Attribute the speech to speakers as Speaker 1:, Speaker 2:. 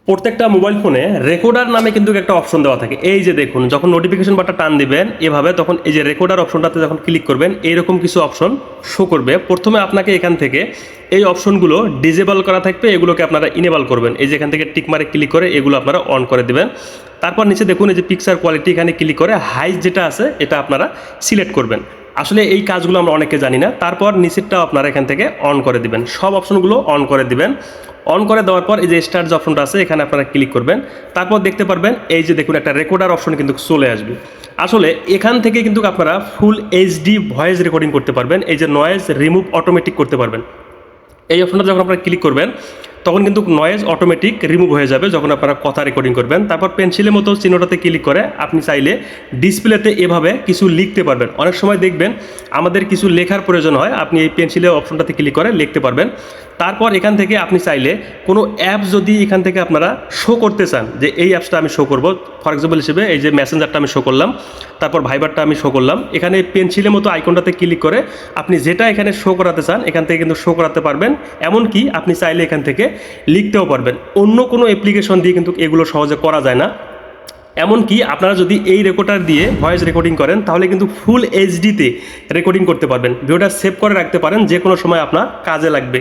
Speaker 1: প্রত্যেকটা মোবাইল ফোনে রেকর্ডার নামে কিন্তু একটা অপশন দেওয়া থাকে। এই যে দেখুন, যখন নোটিফিকেশন বাটনটা টান দিবেন এভাবে, তখন এই যে রেকর্ডার অপশনটাতে যখন ক্লিক করবেন এইরকম কিছু অপশন শো করবে। প্রথমে আপনাকে এখান থেকে এই অপশনগুলো ডিজেবল করা থাকবে, এগুলোকে আপনারা ইনেবল করবেন। এই যে এখান থেকে টিক মারে ক্লিক করে এগুলো আপনারা অন করে দেবেন। তারপর নিচে দেখুন এই যে পিকচার কোয়ালিটি, এখানে ক্লিক করে হাই যেটা আছে এটা আপনারা সিলেক্ট করবেন। আসলে এই কাজগুলো আমরা অনেকে জানি না। তারপর নিচেরটাও আপনারা এখান থেকে অন করে দিবেন, সব অপশনগুলো অন করে দিবেন। অন করে দেওয়ার পর এই যে স্টার্ট যে অপশনটা আছে এখানে আপনারা ক্লিক করবেন। তারপর দেখতে পারবেন এই যে দেখুন একটা রেকর্ডার অপশন কিন্তু চলে আসবে। আসলে এখান থেকে কিন্তু আপনারা ফুল এইচডি ভয়েস রেকর্ডিং করতে পারবেন। এই যে নয়েজ রিমুভ অটোমেটিক করতে পারবেন। এই অপশনটা যখন আপনারা ক্লিক করবেন তখন কিন্তু নয়েজ অটোমেটিক রিমুভ হয়ে যাবে যখন আপনারা কথা রেকর্ডিং করবেন। তারপর পেন্সিলের মতো চিহ্নটাতে ক্লিক করে আপনি চাইলে ডিসপ্লেতে এভাবে কিছু লিখতে পারবেন। অনেক সময় দেখবেন আমাদের কিছু লেখার প্রয়োজন হয়, আপনি এই পেন্সিলের অপশনটাতে ক্লিক করে লিখতে পারবেন। তারপর এখান থেকে আপনি চাইলে কোনো অ্যাপ যদি এখান থেকে আপনারা শো করতে চান যে এই অ্যাপসটা আমি শো করব, ফর এক্সাম্পল হিসেবে এই যে মেসেঞ্জারটা আমি শো করলাম, তারপর ভাইবারটা আমি শো করলাম, এখানে পেন্সিলের মতো আইকনটাতে ক্লিক করে আপনি যেটা এখানে শো করাতে চান এখান থেকে কিন্তু শো করাতে পারবেন। এমনকি আপনি চাইলে এখান থেকে লিখতেও পারবেন। অন্য কোনো অ্যাপ্লিকেশন দিয়ে কিন্তু এগুলো সহজে করা যায় না। এমনকি আপনারা যদি এই রেকর্ডার দিয়ে ভয়েস রেকর্ডিং করেন তাহলে কিন্তু ফুল এইচডিতে রেকর্ডিং করতে পারবেন। ভিডিওটা সেভ করে রাখতে পারেন, যে কোনো সময় আপনার কাজে লাগবে।